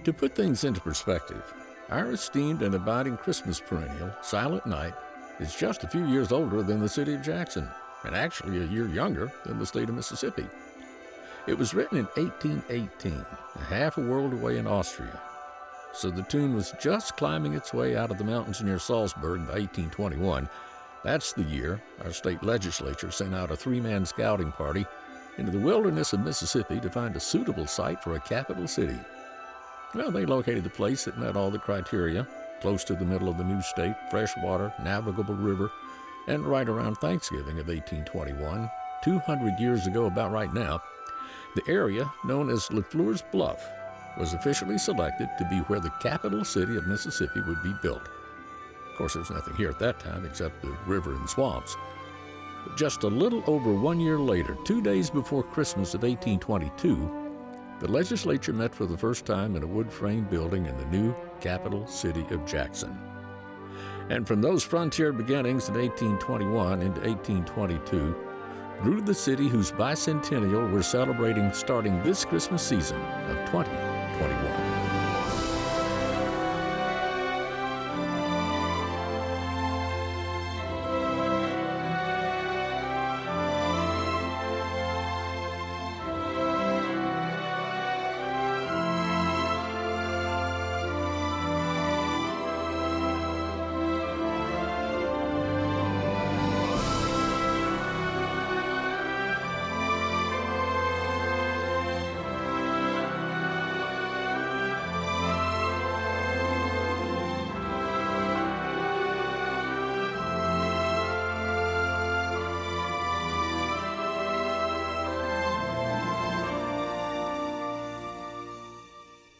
To put things into perspective, our esteemed and abiding Christmas perennial, Silent Night, is just a few years older than the city of Jackson, and actually a year younger than the state of Mississippi. It was written in 1818, a half a world away in Austria, so the tune was just climbing its way out of the mountains near Salzburg by 1821. That's the year our state legislature sent out a 3-man scouting party into the wilderness of Mississippi to find a suitable site for a capital city. Well, they located a place that met all the criteria, close to the middle of the new state, fresh water, navigable river, and right around Thanksgiving of 1821, 200 years ago about right now, the area known as LeFleur's Bluff was officially selected to be where the capital city of Mississippi would be built. Of course, there's nothing here at that time except the river and swamps. But just a little over 1 year later, 2 days before Christmas of 1822, the legislature met for the first time in a wood-frame building in the new capital city of Jackson. And from those frontier beginnings in 1821 into 1822, grew the city whose bicentennial we're celebrating starting this Christmas season of 2021.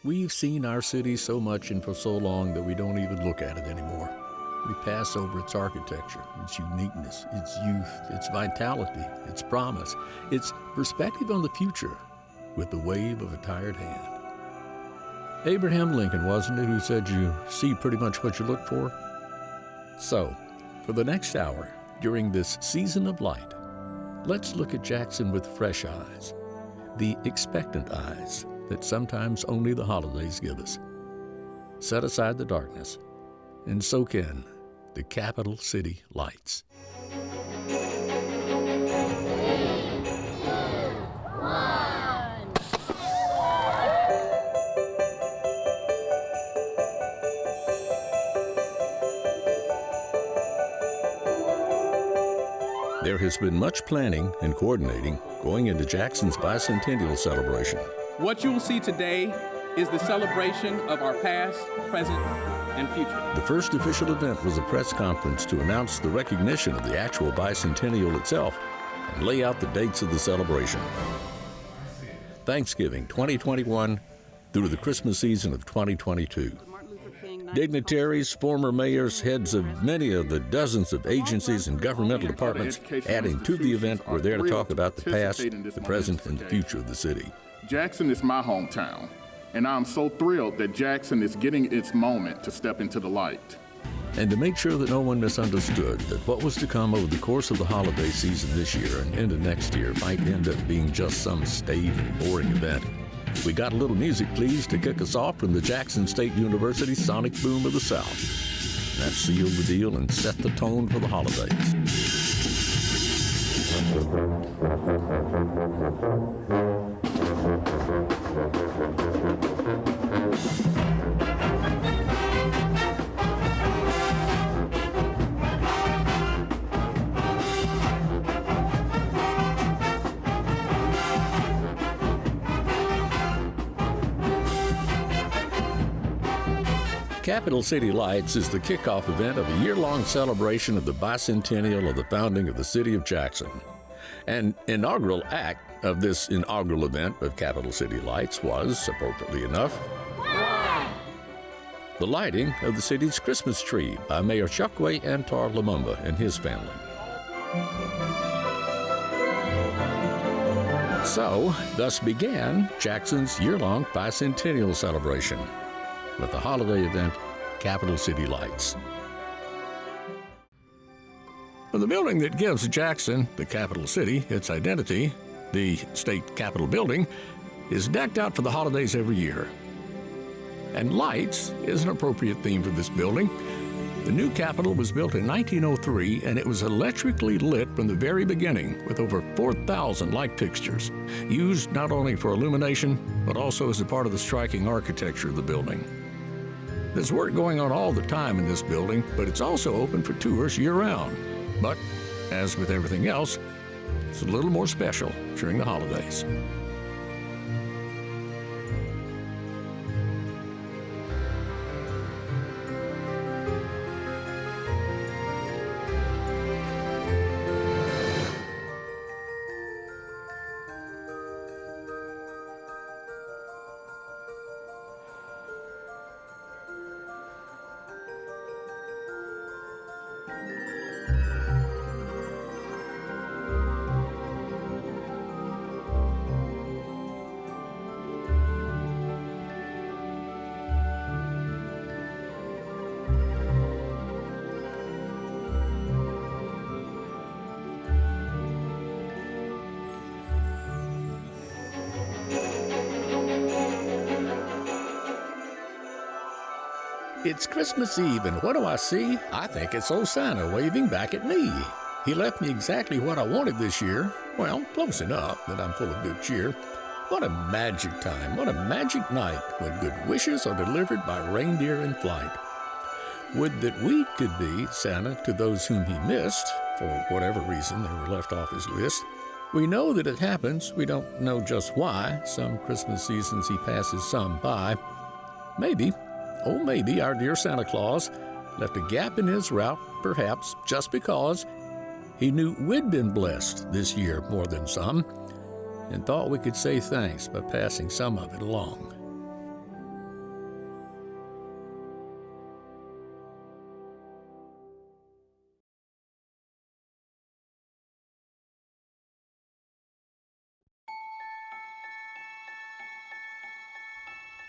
We've seen our city so much and for so long that we don't even look at it anymore. We pass over its architecture, its uniqueness, its youth, its vitality, its promise, its perspective on the future with the wave of a tired hand. Abraham Lincoln, wasn't it, who said you see pretty much what you look for? So, for the next hour, during this season of light, let's look at Jackson with fresh eyes, the expectant eyes that sometimes only the holidays give us. Set aside the darkness and soak in the capital city lights. 3, 2, 1. There has been much planning and coordinating going into Jackson's bicentennial celebration. What you will see today is the celebration of our past, present, and future. The first official event was a press conference to announce the recognition of the actual bicentennial itself and lay out the dates of the celebration. Thanksgiving 2021 through the Christmas season of 2022. Dignitaries, former mayors, heads of many of the dozens of agencies and governmental departments adding to the event were there to talk about the past, the present, and the future of the city. Jackson is my hometown, and I'm so thrilled that Jackson is getting its moment to step into the light. And to make sure that no one misunderstood that what was to come over the course of the holiday season this year and into next year might end up being just some staid and boring event, we got a little music, please, to kick us off from the Jackson State University Sonic Boom of the South. That sealed the deal and set the tone for the holidays. Capital City Lights is the kickoff event of a year-long celebration of the bicentennial of the founding of the city of Jackson. An inaugural act of this inaugural event of Capital City Lights was, appropriately enough, the lighting of the city's Christmas tree by Mayor Chokwe Antar Lumumba and his family. So, thus began Jackson's year-long bicentennial celebration with the holiday event, Capital City Lights. Well, the building that gives Jackson, the capital city, its identity, the state capitol building, is decked out for the holidays every year. And lights is an appropriate theme for this building. The new Capitol was built in 1903, and it was electrically lit from the very beginning with over 4,000 light fixtures, used not only for illumination, but also as a part of the striking architecture of the building. There's work going on all the time in this building, but it's also open for tours year-round. But, as with everything else, it's a little more special during the holidays. It's Christmas Eve, and what do I see? I think it's old Santa waving back at me. He left me exactly what I wanted this year. Well, close enough that I'm full of good cheer. What a magic time, what a magic night when good wishes are delivered by reindeer in flight. Would that we could be Santa to those whom he missed, for whatever reason they were left off his list. We know that it happens, we don't know just why. Some Christmas seasons he passes some by. Maybe, oh maybe, our dear Santa Claus left a gap in his route, perhaps just because he knew we'd been blessed this year more than some, and thought we could say thanks by passing some of it along.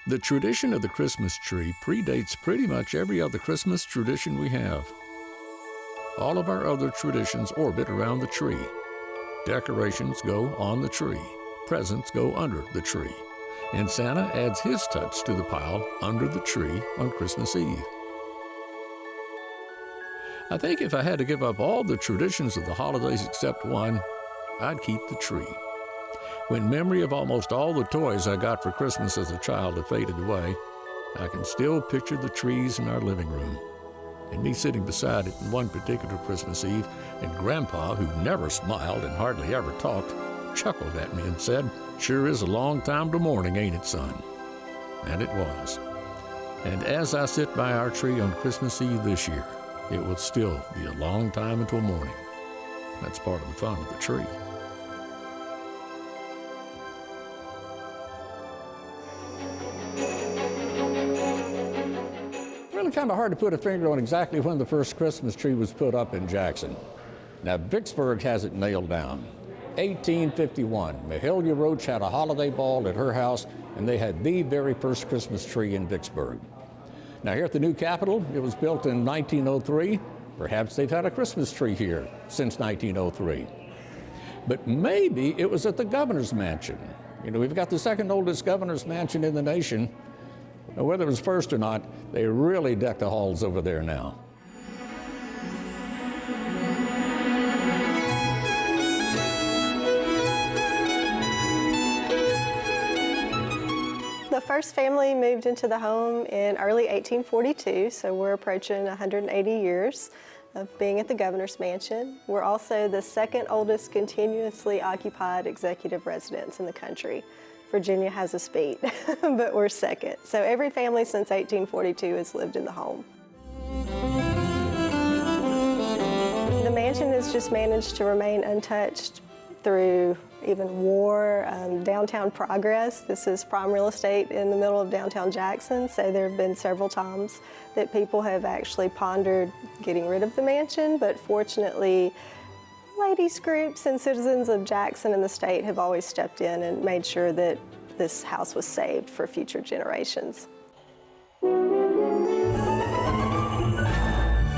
The tradition of the Christmas tree predates pretty much every other Christmas tradition we have. All of our other traditions orbit around the tree. Decorations go on the tree, presents go under the tree, and Santa adds his touch to the pile under the tree on Christmas Eve. I think if I had to give up all the traditions of the holidays except one, I'd keep the tree. When memory of almost all the toys I got for Christmas as a child have faded away, I can still picture the trees in our living room, and me sitting beside it in one particular Christmas Eve, and Grandpa, who never smiled and hardly ever talked, chuckled at me and said, "Sure is a long time till morning, ain't it, son?" And it was. And as I sit by our tree on Christmas Eve this year, it will still be a long time until morning. That's part of the fun of the tree. Really kind of hard to put a finger on exactly when the first Christmas tree was put up in Jackson. Now, Vicksburg has it nailed down. 1851, Mahalia Roach had a holiday ball at her house, and they had the very first Christmas tree in Vicksburg. Now, here at the new Capitol, it was built in 1903. Perhaps they've had a Christmas tree here since 1903. But maybe it was at the governor's mansion. You know, we've got the second oldest governor's mansion in the nation. Now, whether it was first or not, they really deck the halls over there now. The first family moved into the home in early 1842, so we're approaching 180 years of being at the governor's mansion. We're also the second oldest continuously occupied executive residence in the country. Virginia has a Speed, but we're second. So every family since 1842 has lived in the home. The mansion has just managed to remain untouched through even war, downtown progress. This is prime real estate in the middle of downtown Jackson, so there have been several times that people have actually pondered getting rid of the mansion, but fortunately, ladies groups and citizens of Jackson and the state have always stepped in and made sure that this house was saved for future generations.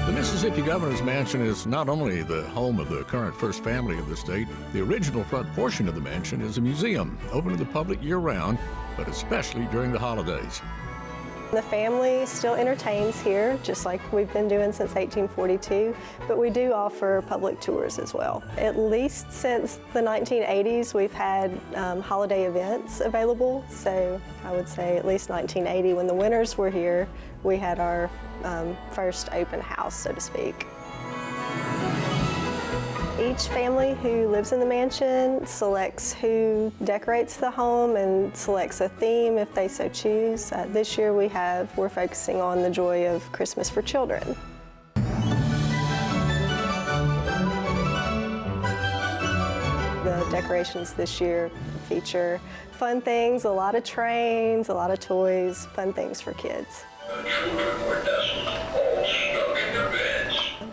The Mississippi Governor's Mansion is not only the home of the current first family of the state, the original front portion of the mansion is a museum open to the public year-round, but especially during the holidays. The family still entertains here, just like we've been doing since 1842, but we do offer public tours as well. At least since the 1980s, we've had holiday events available. So I would say at least 1980, when the winters were here, we had our first open house, so to speak. Each family who lives in the mansion selects who decorates the home and selects a theme if they so choose. This year we're focusing on the joy of Christmas for children. The decorations this year feature fun things, a lot of trains, a lot of toys, fun things for kids. The children were nestled all snug in their beds.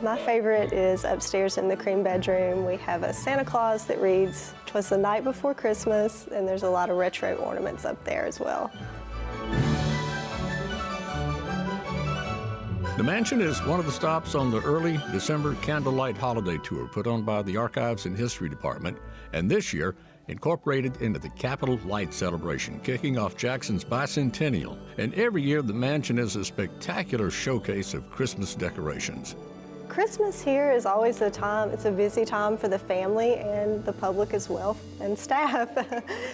My favorite is upstairs in the cream bedroom. We have a Santa Claus that reads, "'Twas the night before Christmas," and there's a lot of retro ornaments up there as well. The mansion is one of the stops on the early December candlelight holiday tour put on by the Archives and History Department, and this year incorporated into the Capitol Light celebration, kicking off Jackson's bicentennial. And every year the mansion is a spectacular showcase of Christmas decorations. Christmas here is always it's a busy time for the family and the public as well, and staff.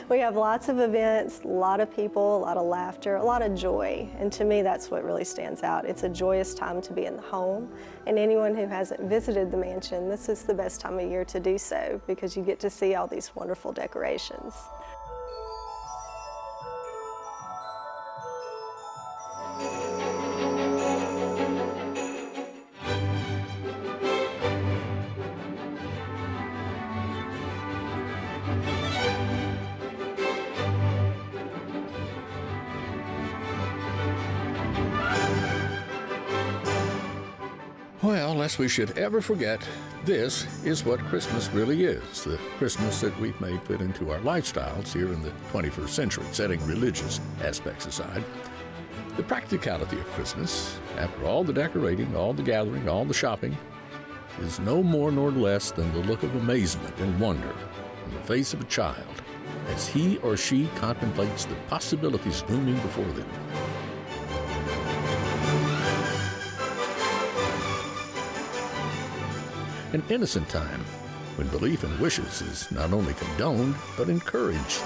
We have lots of events, a lot of people, a lot of laughter, a lot of joy, and to me that's what really stands out. It's a joyous time to be in the home, and anyone who hasn't visited the mansion, this is the best time of year to do so because you get to see all these wonderful decorations. Well, lest we should ever forget, this is what Christmas really is, the Christmas that we've made fit into our lifestyles here in the 21st century, setting religious aspects aside. The practicality of Christmas, after all the decorating, all the gathering, all the shopping, is no more nor less than the look of amazement and wonder on the face of a child as he or she contemplates the possibilities looming before them. An innocent time when belief in wishes is not only condoned, but encouraged.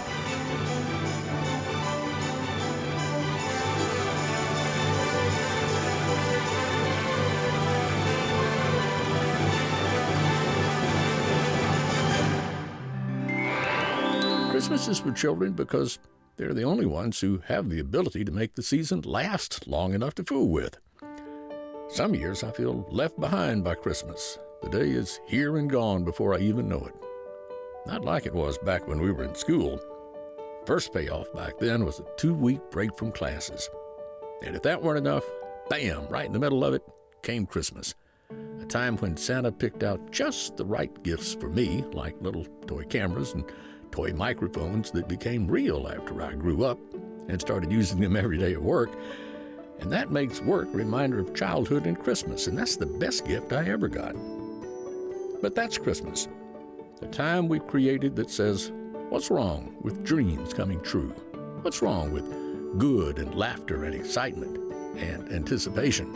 Christmas is for children because they're the only ones who have the ability to make the season last long enough to fool with. Some years I feel left behind by Christmas. The day is here and gone before I even know it. Not like it was back when we were in school. First payoff back then was a 2-week break from classes. And if that weren't enough, bam, right in the middle of it came Christmas. A time when Santa picked out just the right gifts for me, like little toy cameras and toy microphones that became real after I grew up and started using them every day at work. And that makes work a reminder of childhood and Christmas, and that's the best gift I ever got. But that's Christmas, the time we've created that says, what's wrong with dreams coming true? What's wrong with good and laughter and excitement and anticipation?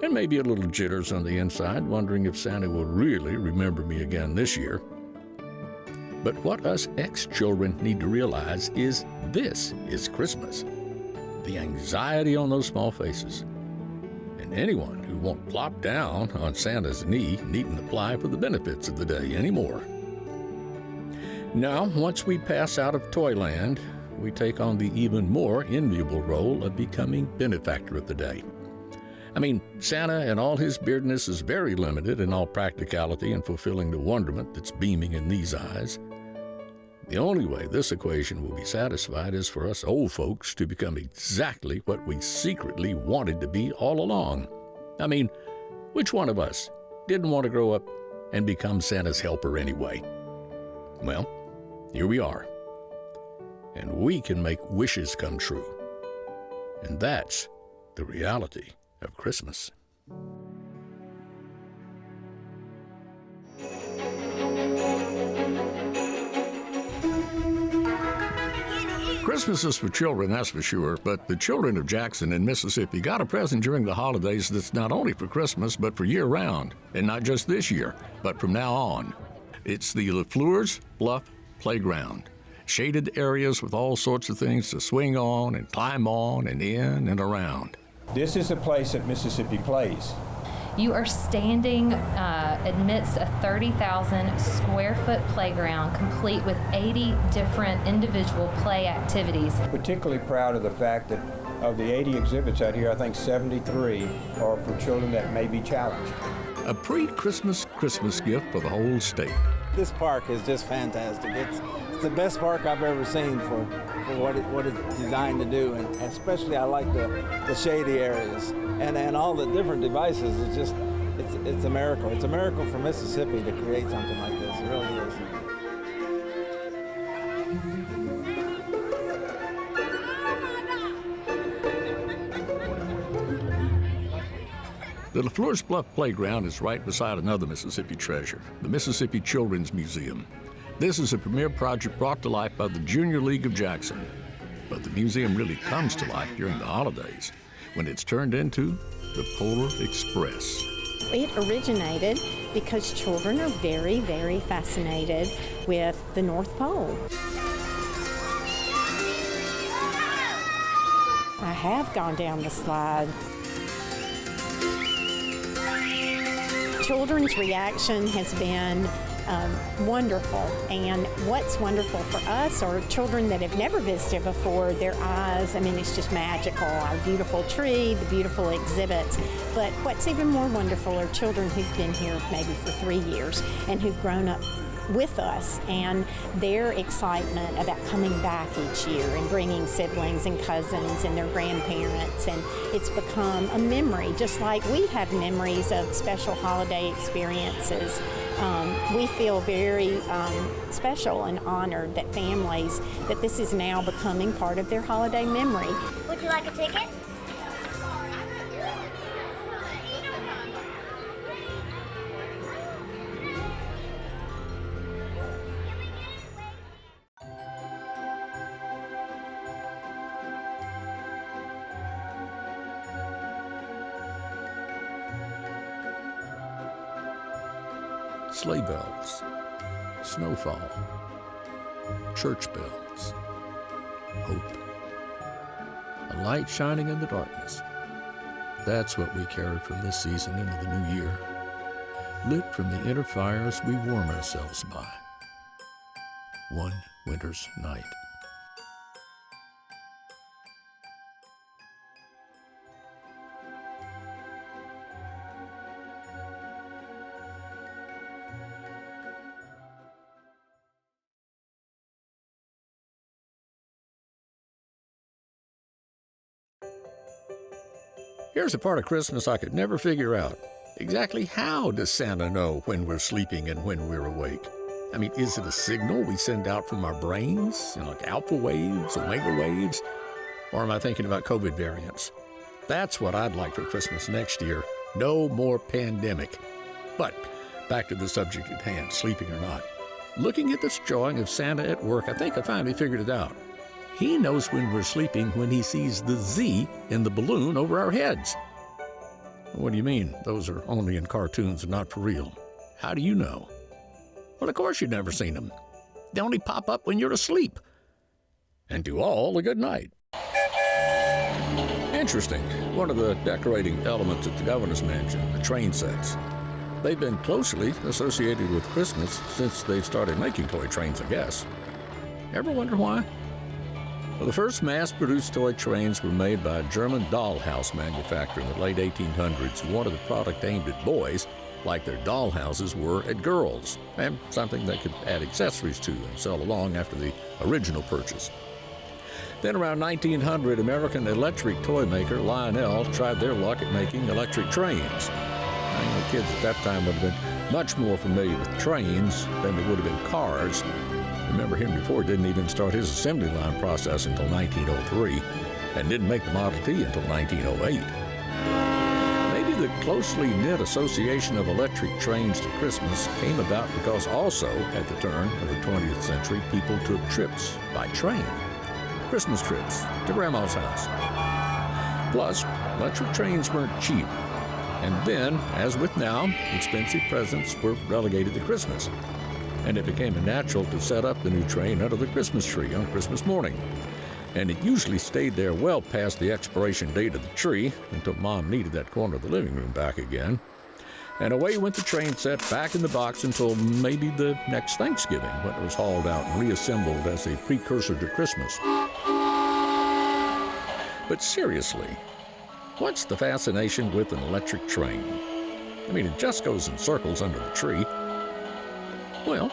And maybe a little jitters on the inside, wondering if Santa will really remember me again this year. But what us ex-children need to realize is this is Christmas. The anxiety on those small faces. And anyone who won't plop down on Santa's knee needn't apply for the benefits of the day anymore. Now, once we pass out of Toyland, we take on the even more enviable role of becoming benefactor of the day. I mean, Santa and all his beardness is very limited in all practicality in fulfilling the wonderment that's beaming in these eyes. The only way this equation will be satisfied is for us old folks to become exactly what we secretly wanted to be all along. I mean, which one of us didn't want to grow up and become Santa's helper anyway? Well, here we are. And we can make wishes come true. And that's the reality of Christmas. Christmas is for children, that's for sure, but the children of Jackson in Mississippi got a present during the holidays that's not only for Christmas, but for year-round, and not just this year, but from now on. It's the LaFleur's Bluff Playground. Shaded areas with all sorts of things to swing on and climb on and in and around. This is the place that Mississippi plays. You are standing amidst a 30,000 square foot playground complete with 80 different individual play activities. Particularly proud of the fact that of the 80 exhibits out here, I think 73 are for children that may be challenged. A pre-Christmas Christmas gift for the whole state. This park is just fantastic. It's the best park I've ever seen for what it's designed to do, and especially I like the shady areas and all the different devices. It's a miracle. It's a miracle for Mississippi to create something like this. It really is. The LaFleur's Bluff Playground is right beside another Mississippi treasure, the Mississippi Children's Museum. This is a premier project brought to life by the Junior League of Jackson. But the museum really comes to life during the holidays, when it's turned into the Polar Express. It originated because children are very, very fascinated with the North Pole. I have gone down the slide. Children's reaction has been wonderful, and what's wonderful for us are children that have never visited before. Their eyes, I mean, it's just magical. Our beautiful tree, the beautiful exhibits, but what's even more wonderful are children who've been here maybe for 3 years and who've grown up with us, and their excitement about coming back each year and bringing siblings and cousins and their grandparents, and it's become a memory, just like we have memories of special holiday experiences. We feel very special and honored that families, that this is now becoming part of their holiday memory. Would you like a ticket? Sleigh bells, snowfall, church bells, hope. A light shining in the darkness. That's what we carry from this season into the new year. Lit from the inner fires we warm ourselves by. One winter's night. Here's a part of Christmas I could never figure out. Exactly how does Santa know when we're sleeping and when we're awake? I mean, is it a signal we send out from our brains, like alpha waves, omega waves? Or am I thinking about COVID variants? That's what I'd like for Christmas next year. No more pandemic. But back to the subject at hand, sleeping or not. Looking at this drawing of Santa at work, I think I finally figured it out. He knows when we're sleeping when he sees the Z in the balloon over our heads. What do you mean? Those are only in cartoons and not for real. How do you know? Well, of course you've never seen them. They only pop up when you're asleep. And to all a good night. Interesting. One of the decorating elements at the governor's mansion, the train sets. They've been closely associated with Christmas since they started making toy trains, I guess. Ever wonder why? Well, the first mass-produced toy trains were made by a German dollhouse manufacturer in the late 1800s who wanted a product aimed at boys like their dollhouses were at girls, and something they could add accessories to and sell along after the original purchase. Then around 1900, American electric toy maker Lionel tried their luck at making electric trains. Now, kids at that time would have been much more familiar with trains than they would have been cars. Remember, Henry Ford didn't even start his assembly line process until 1903 and didn't make the Model T until 1908. Maybe the closely knit association of electric trains to Christmas came about because also, at the turn of the 20th century, people took trips by train. Christmas trips to Grandma's house. Plus, electric trains weren't cheap. And then, as with now, expensive presents were relegated to Christmas. And it became natural to set up the new train under the Christmas tree on Christmas morning. And it usually stayed there well past the expiration date of the tree until Mom needed that corner of the living room back again. And away went the train set back in the box until maybe the next Thanksgiving, when it was hauled out and reassembled as a precursor to Christmas. But seriously, what's the fascination with an electric train? I mean, it just goes in circles under the tree. Well,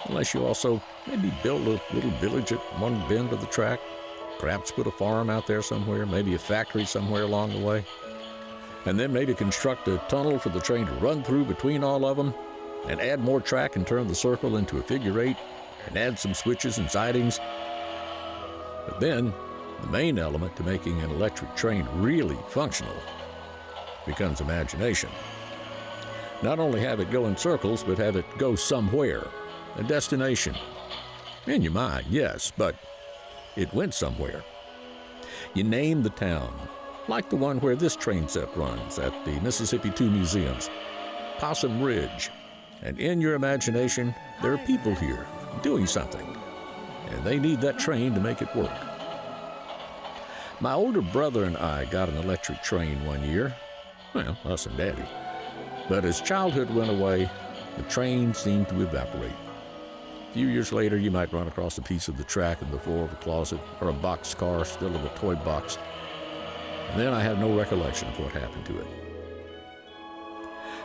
unless you also maybe build a little village at one bend of the track, perhaps put a farm out there somewhere, maybe a factory somewhere along the way, and then maybe construct a tunnel for the train to run through between all of them, and add more track and turn the circle into a figure eight, and add some switches and sidings. But then, the main element to making an electric train really functional becomes imagination. Not only have it go in circles, but have it go somewhere, a destination. In your mind, yes, but it went somewhere. You name the town, like the one where this train set runs at the Mississippi 2 Museums, Possum Ridge, and in your imagination, there are people here doing something, and they need that train to make it work. My older brother and I got an electric train one year, well, us and Daddy. But as childhood went away, the train seemed to evaporate. A few years later, you might run across a piece of the track in the floor of a closet or a boxcar still in a toy box. And then I have no recollection of what happened to it.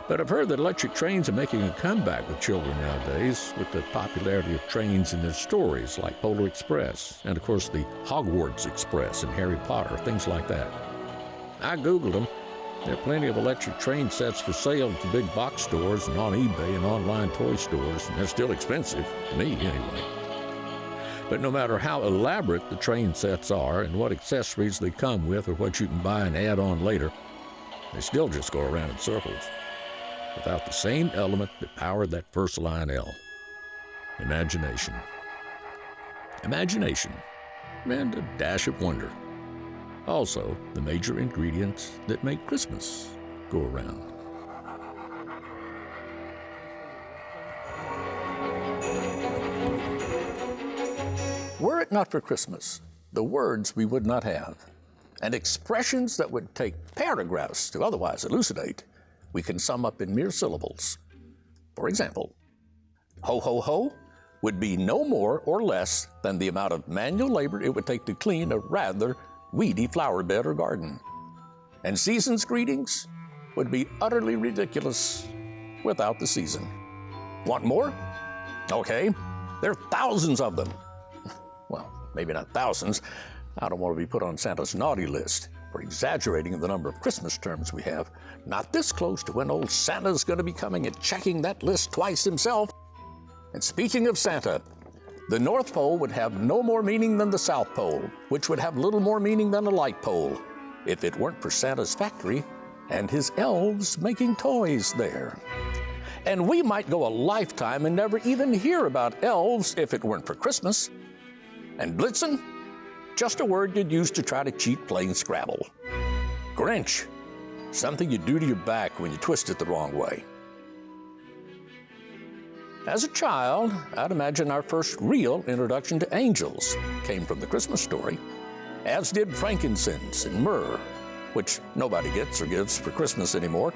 But I've heard that electric trains are making a comeback with children nowadays, with the popularity of trains in their stories like Polar Express, and of course the Hogwarts Express and Harry Potter, things like that. I Googled them. There are plenty of electric train sets for sale at the big box stores and on eBay and online toy stores, and they're still expensive, to me anyway. But no matter how elaborate the train sets are and what accessories they come with or what you can buy and add on later, they still just go around in circles, without the same element that powered that first line L. Imagination. Imagination, and a dash of wonder. Also, the major ingredients that make Christmas go around. Were it not for Christmas, the words we would not have, and expressions that would take paragraphs to otherwise elucidate, we can sum up in mere syllables. For example, ho ho ho would be no more or less than the amount of manual labor it would take to clean a rather weedy flower bed or garden. And season's greetings would be utterly ridiculous without the season. Want more? Okay, there are thousands of them. Well, maybe not thousands. I don't want to be put on Santa's naughty list for exaggerating the number of Christmas terms we have. Not this close to when old Santa's going to be coming and checking that list twice himself. And speaking of Santa, the North Pole would have no more meaning than the South Pole, which would have little more meaning than a light pole, if it weren't for Santa's factory and his elves making toys there. And we might go a lifetime and never even hear about elves if it weren't for Christmas. And Blitzen? Just a word you'd use to try to cheat playing Scrabble. Grinch, something you do to your back when you twist it the wrong way. As a child, I'd imagine our first real introduction to angels came from the Christmas story, as did frankincense and myrrh, which nobody gets or gives for Christmas anymore.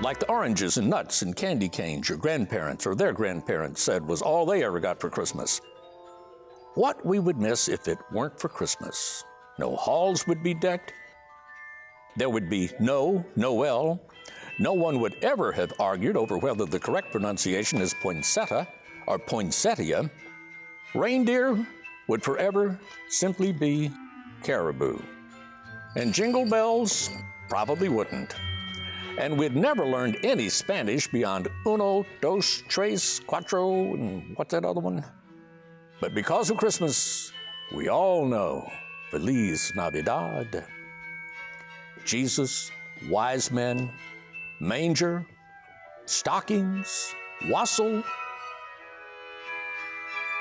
Like the oranges and nuts and candy canes your grandparents or their grandparents said was all they ever got for Christmas. What we would miss if it weren't for Christmas. No halls would be decked. There would be no Noel. No one would ever have argued over whether the correct pronunciation is poinsettia or poinsettia. Reindeer would forever simply be caribou. And jingle bells probably wouldn't. And we'd never learned any Spanish beyond uno, dos, tres, cuatro, and what's that other one? But because of Christmas, we all know Feliz Navidad. Jesus, wise men, manger, stockings, wassail.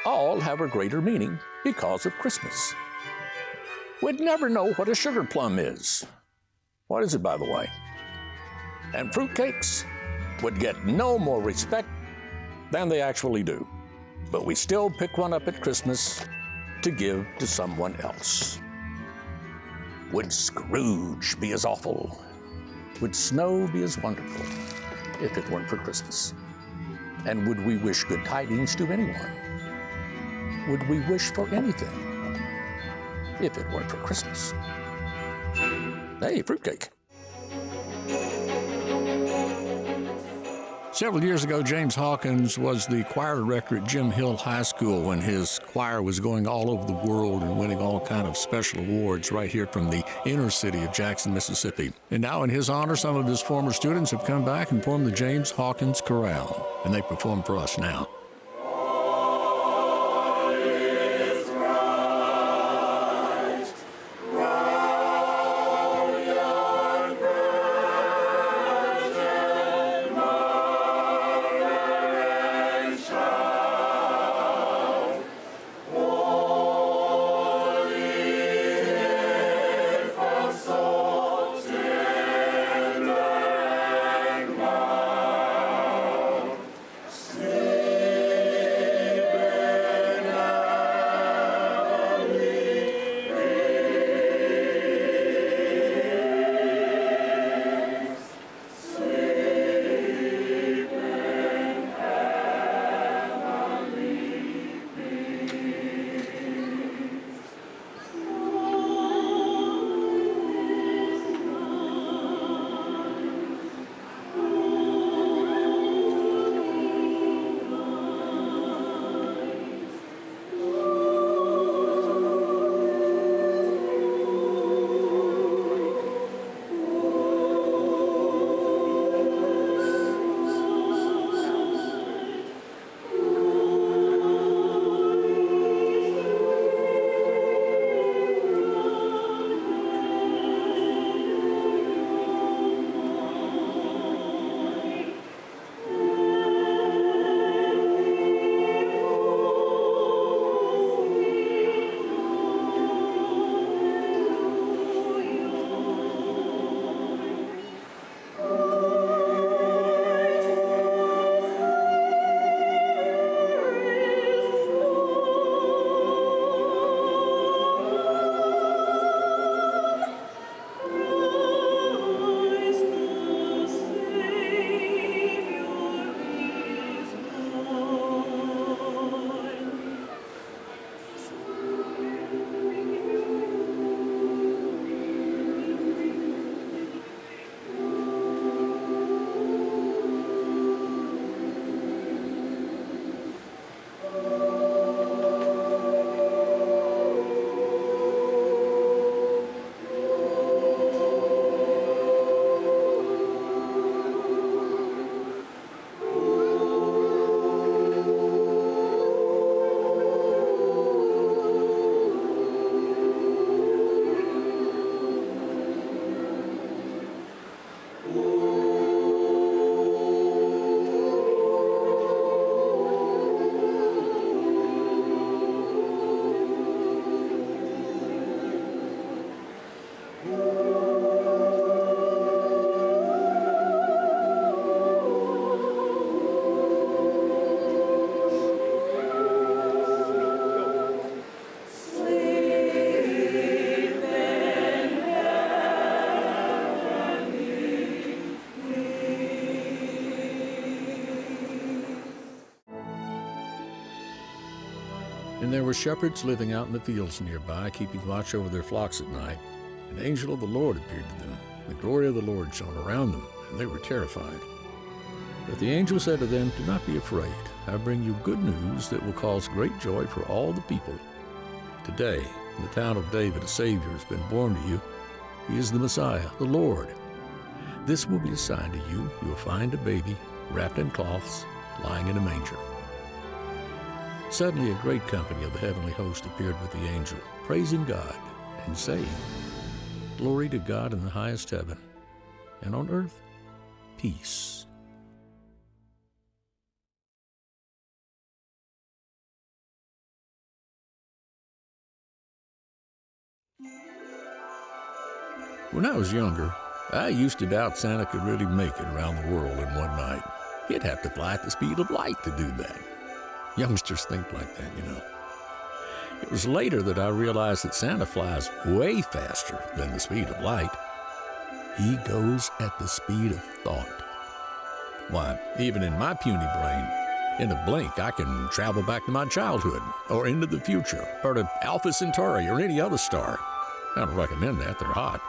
all have a greater meaning because of Christmas. We'd never know what a sugar plum is. What is it, by the way? And fruitcakes would get no more respect than they actually do. But we still pick one up at Christmas to give to someone else. Would Scrooge be as awful? Would snow be as wonderful if it weren't for Christmas? And would we wish good tidings to anyone? Would we wish for anything if it weren't for Christmas? Hey, fruitcake. Several years ago, James Hawkins was the choir director at Jim Hill High School when his choir was going all over the world and winning all kind of special awards right here from the inner city of Jackson, Mississippi. And now in his honor, some of his former students have come back and formed the James Hawkins Chorale, and they perform for us now. And there were shepherds living out in the fields nearby, keeping watch over their flocks at night. An angel of the Lord appeared to them. The glory of the Lord shone around them, and they were terrified. But the angel said to them, "Do not be afraid. I bring you good news that will cause great joy for all the people. Today, in the town of David, a Savior has been born to you. He is the Messiah, the Lord. This will be a sign to you. You will find a baby wrapped in cloths, lying in a manger." Suddenly a great company of the heavenly host appeared with the angel, praising God and saying, "Glory to God in the highest heaven, and on earth, peace." When I was younger, I used to doubt Santa could really make it around the world in one night. He'd have to fly at the speed of light to do that. Youngsters think like that, you know. It was later that I realized that Santa flies way faster than the speed of light. He goes at the speed of thought. Why, even in my puny brain, in a blink I can travel back to my childhood, or into the future, or to Alpha Centauri, or any other star. I don't recommend that, they're hot.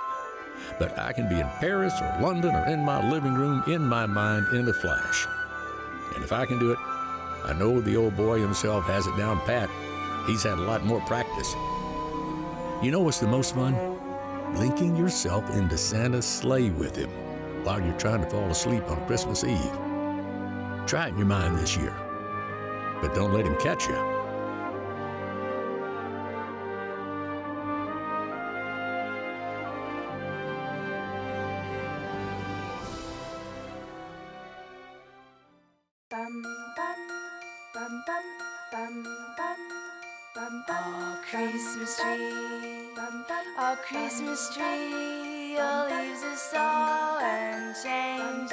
But I can be in Paris or London or in my living room, in my mind, in a flash. And if I can do it, I know the old boy himself has it down pat. He's had a lot more practice. You know what's the most fun? Blinking yourself into Santa's sleigh with him while you're trying to fall asleep on Christmas Eve. Try it in your mind this year, but don't let him catch you. Oh, Christmas tree, your leaves are so unchanging.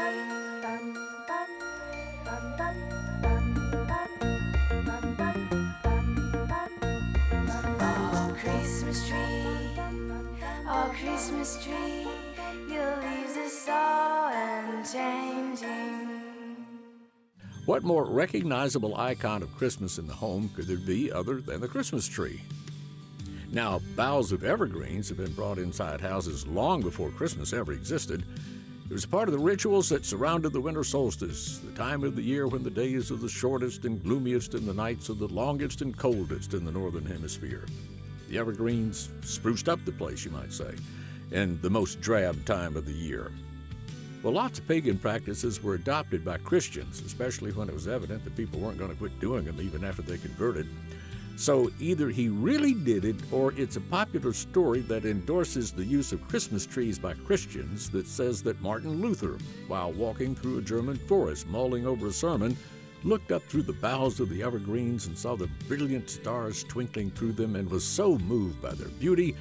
Oh, Christmas tree, your leaves are so unchanging. What more recognizable icon of Christmas in the home could there be other than the Christmas tree? Now, boughs of evergreens have been brought inside houses long before Christmas ever existed. It was part of the rituals that surrounded the winter solstice, the time of the year when the days are the shortest and gloomiest and the nights are the longest and coldest in the northern hemisphere. The evergreens spruced up the place, you might say, in the most drab time of the year. Well, lots of pagan practices were adopted by Christians, especially when it was evident that people weren't going to quit doing them even after they converted. So either he really did it, or it's a popular story that endorses the use of Christmas trees by Christians that says that Martin Luther, while walking through a German forest mulling over a sermon, looked up through the boughs of the evergreens and saw the brilliant stars twinkling through them and was so moved by their beauty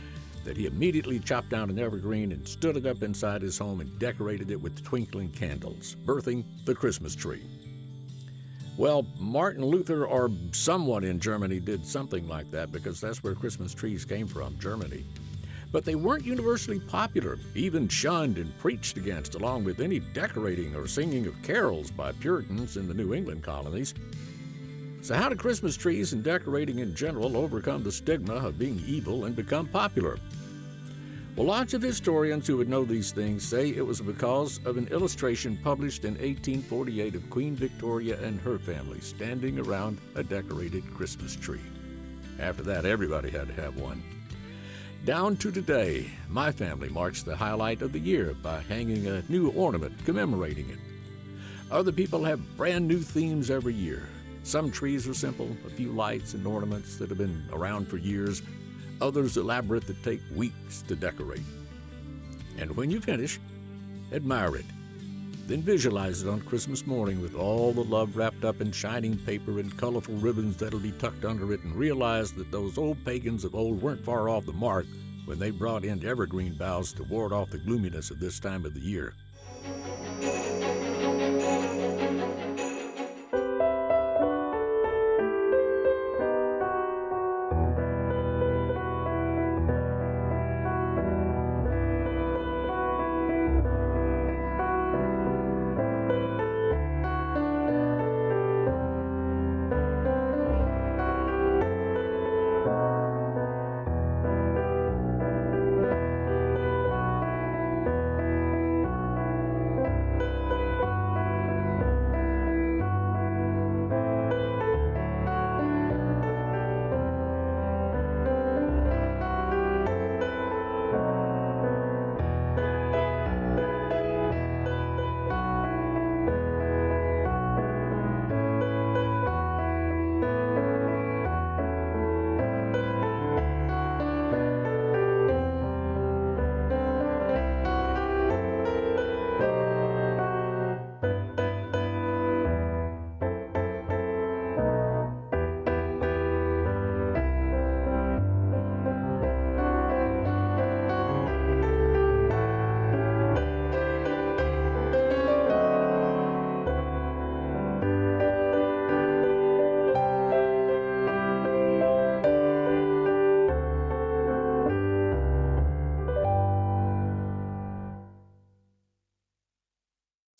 that he immediately chopped down an evergreen and stood it up inside his home and decorated it with twinkling candles, birthing the Christmas tree. Well, Martin Luther or someone in Germany did something like that because that's where Christmas trees came from, Germany. But they weren't universally popular, even shunned and preached against, along with any decorating or singing of carols by Puritans in the New England colonies. So how did Christmas trees and decorating in general overcome the stigma of being evil and become popular? Well, lots of historians who would know these things say it was because of an illustration published in 1848 of Queen Victoria and her family standing around a decorated Christmas tree. After that, everybody had to have one. Down to today, my family marks the highlight of the year by hanging a new ornament commemorating it. Other people have brand new themes every year. Some trees are simple, a few lights and ornaments that have been around for years. Others elaborate that take weeks to decorate. And when you finish, admire it. Then visualize it on Christmas morning with all the love wrapped up in shining paper and colorful ribbons that'll be tucked under it, and realize that those old pagans of old weren't far off the mark when they brought in evergreen boughs to ward off the gloominess of this time of the year.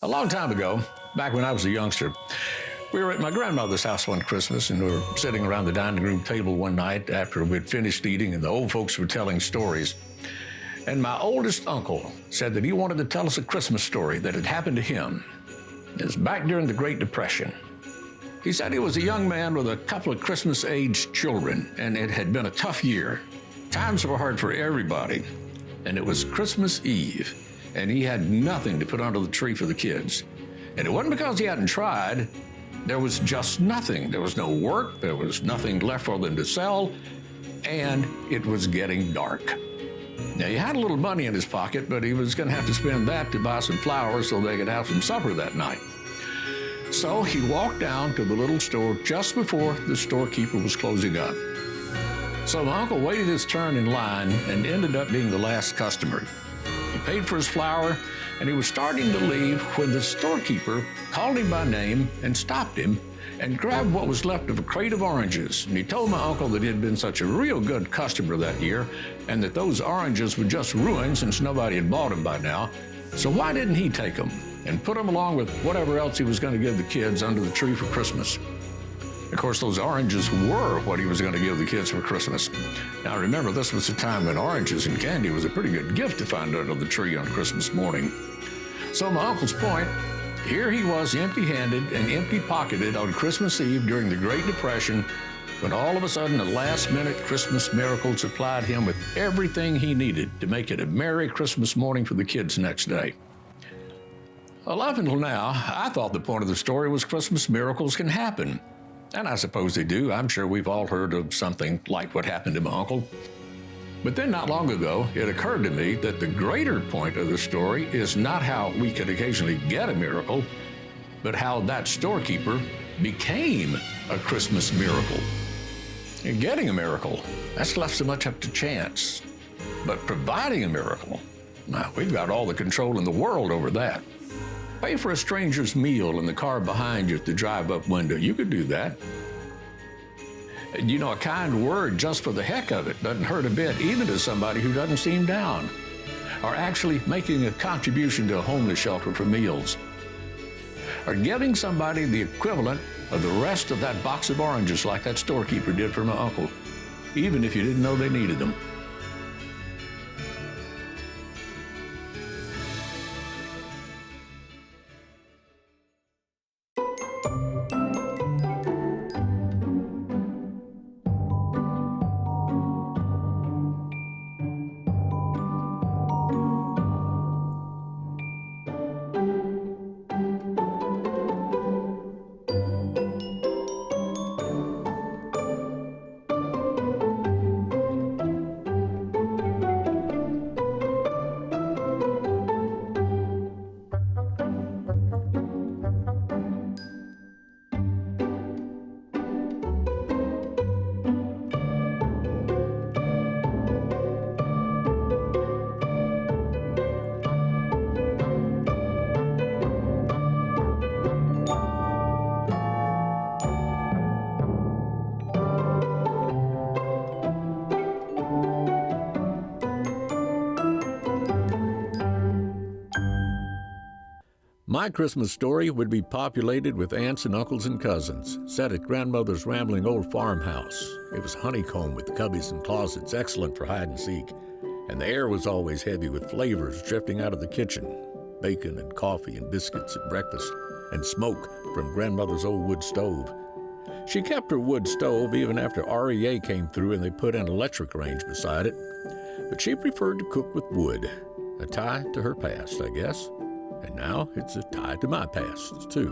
A long time ago, back when I was a youngster, we were at my grandmother's house one Christmas, and we were sitting around the dining room table one night after we'd finished eating, and the old folks were telling stories. And my oldest uncle said that he wanted to tell us a Christmas story that had happened to him. It was back during the Great Depression. He said he was a young man with a couple of Christmas-aged children, and it had been a tough year. Times were hard for everybody, and it was Christmas Eve, and he had nothing to put under the tree for the kids. And it wasn't because he hadn't tried. There was just nothing. There was no work. There was nothing left for them to sell, and it was getting dark. Now, he had a little money in his pocket, but he was going to have to spend that to buy some flowers so they could have some supper that night. So he walked down to the little store just before the storekeeper was closing up. So my uncle waited his turn in line and ended up being the last customer. He paid for his flour, and he was starting to leave when the storekeeper called him by name and stopped him and grabbed what was left of a crate of oranges. And he told my uncle that he had been such a real good customer that year and that those oranges would just ruin since nobody had bought them by now. So why didn't he take them and put them along with whatever else he was going to give the kids under the tree for Christmas? Of course, those oranges were what he was going to give the kids for Christmas. Now, remember, this was a time when oranges and candy was a pretty good gift to find under the tree on Christmas morning. So my uncle's point, here he was empty-handed and empty-pocketed on Christmas Eve during the Great Depression, when all of a sudden a last-minute Christmas miracle supplied him with everything he needed to make it a Merry Christmas morning for the kids next day. Well, up until now, I thought the point of the story was Christmas miracles can happen. And I suppose they do. I'm sure we've all heard of something like what happened to my uncle. But then not long ago, it occurred to me that the greater point of the story is not how we could occasionally get a miracle, but how that storekeeper became a Christmas miracle. And getting a miracle, that's left so much up to chance. But providing a miracle, now, we've got all the control in the world over that. Pay for a stranger's meal in the car behind you at the drive-up window. You could do that. And you know, a kind word just for the heck of it doesn't hurt a bit, even to somebody who doesn't seem down. Or actually making a contribution to a homeless shelter for meals. Or giving somebody the equivalent of the rest of that box of oranges like that storekeeper did for my uncle, even if you didn't know they needed them. My Christmas story would be populated with aunts and uncles and cousins, set at grandmother's rambling old farmhouse. It was honeycomb with cubbies and closets, excellent for hide and seek, and the air was always heavy with flavors drifting out of the kitchen, bacon and coffee and biscuits at breakfast, and smoke from grandmother's old wood stove. She kept her wood stove even after REA came through and they put an electric range beside it, but she preferred to cook with wood, a tie to her past, I guess. And now it's a tie to my past, too.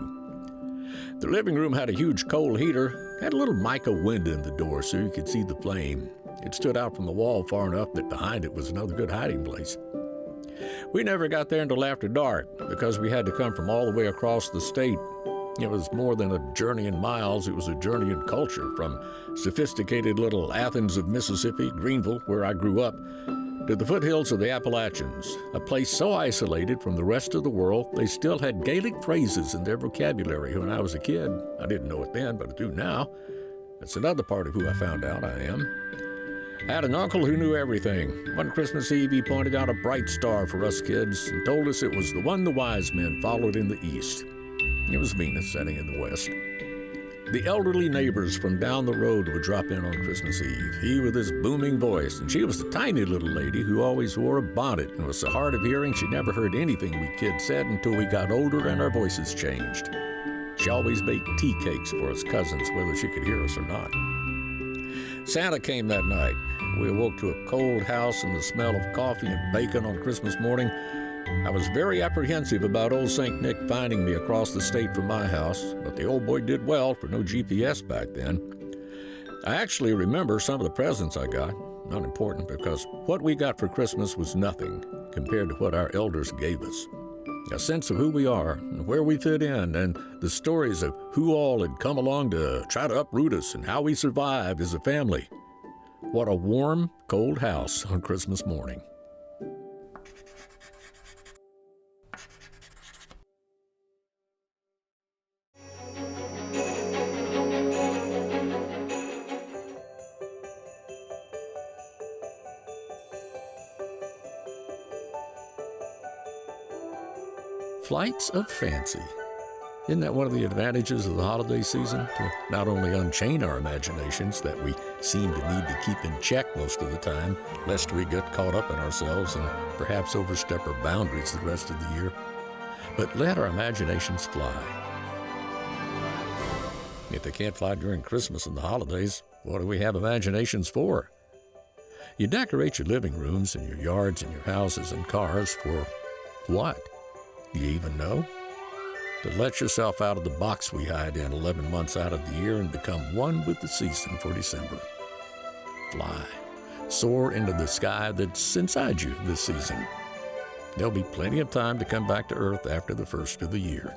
The living room had a huge coal heater, had a little mica window in the door so you could see the flame. It stood out from the wall far enough that behind it was another good hiding place. We never got there until after dark because we had to come from all the way across the state. It was more than a journey in miles, it was a journey in culture, from sophisticated little Athens of Mississippi, Greenville, where I grew up, to the foothills of the Appalachians, a place so isolated from the rest of the world, they still had Gaelic phrases in their vocabulary when I was a kid. I didn't know it then, but I do now. That's another part of who I found out I am. I had an uncle who knew everything. One Christmas Eve, he pointed out a bright star for us kids and told us it was the one the wise men followed in the east. It was Venus setting in the west. The elderly neighbors from down the road would drop in on Christmas Eve, he with his booming voice, and she was a tiny little lady who always wore a bonnet and was so hard of hearing she never heard anything we kids said until we got older and our voices changed. She always baked tea cakes for us cousins, whether she could hear us or not. Santa came that night. We awoke to a cold house and the smell of coffee and bacon on Christmas morning. I was very apprehensive about old St. Nick finding me across the state from my house, but the old boy did well for no GPS back then. I actually remember some of the presents I got, not important because what we got for Christmas was nothing compared to what our elders gave us. A sense of who we are and where we fit in, and the stories of who all had come along to try to uproot us and how we survived as a family. What a warm, cold house on Christmas morning. Flights of fancy. Isn't that one of the advantages of the holiday season? To not only unchain our imaginations that we seem to need to keep in check most of the time, lest we get caught up in ourselves and perhaps overstep our boundaries the rest of the year, but let our imaginations fly. If they can't fly during Christmas and the holidays, what do we have imaginations for? You decorate your living rooms and your yards and your houses and cars for what? Do you even know? To let yourself out of the box we hide in 11 months out of the year and become one with the season for December. Fly. Soar into the sky that's inside you this season. There'll be plenty of time to come back to Earth after the first of the year.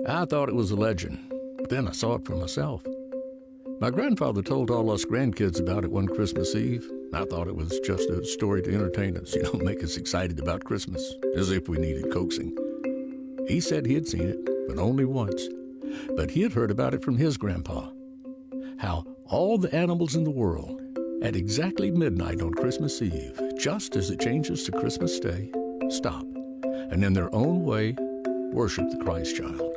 I thought it was a legend, but then I saw it for myself. My grandfather told all us grandkids about it one Christmas Eve. I thought it was just a story to entertain us, make us excited about Christmas, as if we needed coaxing. He said he had seen it, but only once. But he had heard about it from his grandpa. How all the animals in the world, at exactly midnight on Christmas Eve, just as it changes to Christmas Day, stop, and in their own way, worship the Christ child.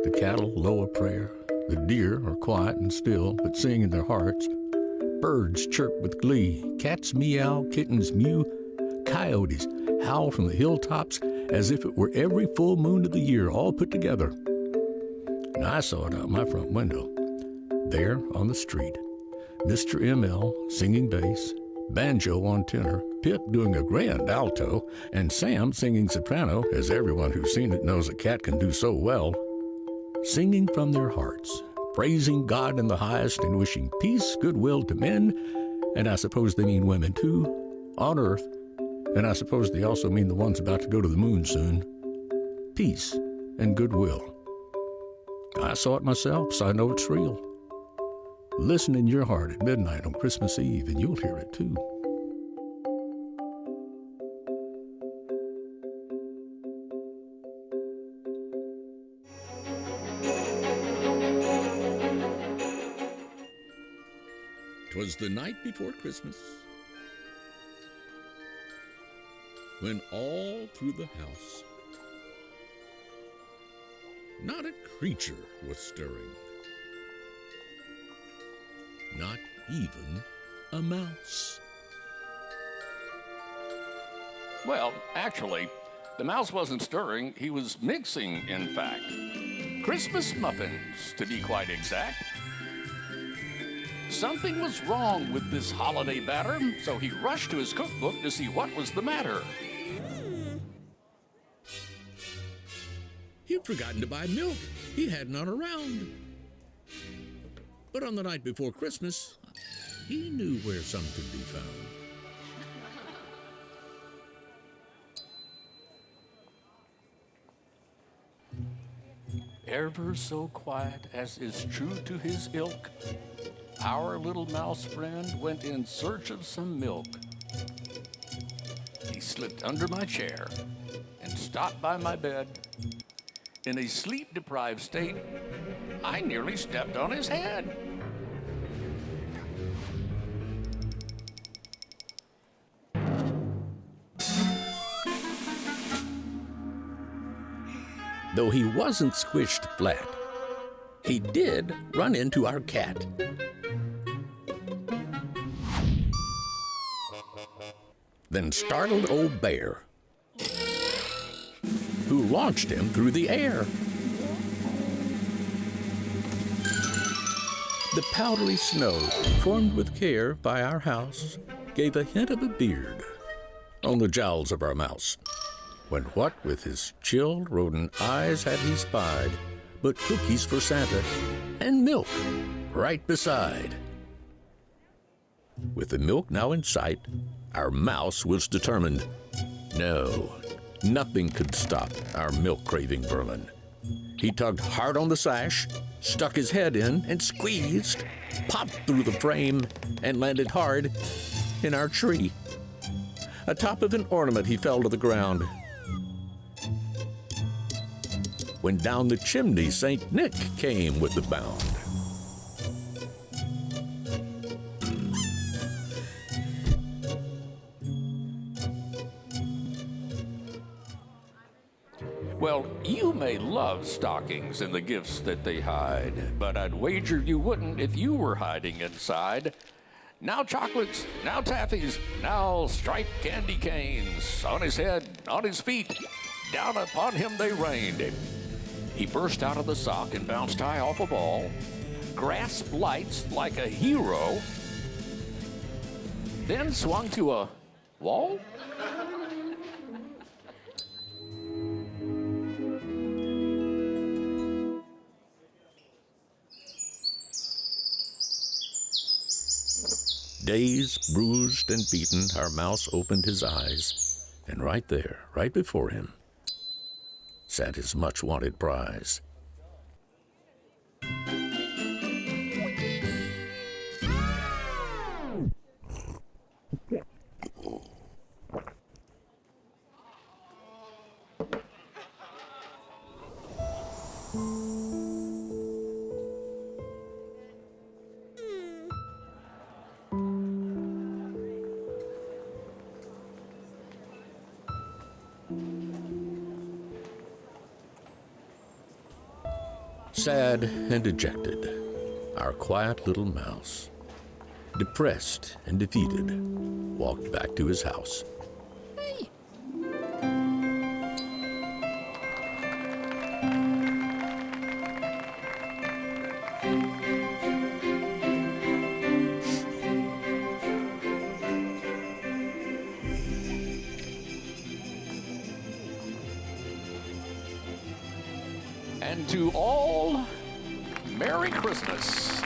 The cattle low a prayer, the deer are quiet and still, but sing in their hearts. Birds chirp with glee, cats meow, kittens mew, coyotes howl from the hilltops as if it were every full moon of the year all put together. And I saw it out my front window. There on the street, Mr. M.L. singing bass, banjo on tenor, Pip doing a grand alto, and Sam singing soprano, as everyone who's seen it knows a cat can do so well. Singing from their hearts, praising God in the highest and wishing peace, goodwill to men, and I suppose they mean women too, on earth, and I suppose they also mean the ones about to go to the moon soon. Peace and goodwill. I saw it myself, so I know it's real. Listen in your heart at midnight on Christmas Eve, and you'll hear it too. 'Twas the night before Christmas, when all through the house not a creature was stirring, not even a mouse. Well, actually, the mouse wasn't stirring, he was mixing, in fact. Christmas muffins, to be quite exact. Something was wrong with this holiday batter, so he rushed to his cookbook to see what was the matter. He'd forgotten to buy milk. He had none around. But on the night before Christmas, he knew where some could be found. Ever so quiet as is true to his ilk, our little mouse friend went in search of some milk. He slipped under my chair and stopped by my bed. In a sleep-deprived state, I nearly stepped on his head. Though he wasn't squished flat, he did run into our cat. Then startled old bear, who launched him through the air. The powdery snow, formed with care by our house, gave a hint of a beard on the jowls of our mouse, when what with his chilled rodent eyes had he spied but cookies for Santa and milk right beside. With the milk now in sight, our mouse was determined. No, nothing could stop our milk-craving vermin. He tugged hard on the sash, stuck his head in and squeezed, popped through the frame, and landed hard in our tree. Atop of an ornament he fell to the ground. When down the chimney St. Nick came with the bound. Well, you may love stockings and the gifts that they hide, but I'd wager you wouldn't if you were hiding inside. Now chocolates, now taffies, now striped candy canes. On his head, on his feet, down upon him they rained. He burst out of the sock and bounced high off a ball, grasped lights like a hero, then swung to a wall? Dazed, bruised, and beaten, our mouse opened his eyes, and right there, right before him, sat his much-wanted prize. Sad and dejected, our quiet little mouse, depressed and defeated, walked back to his house. And to all, Merry Christmas.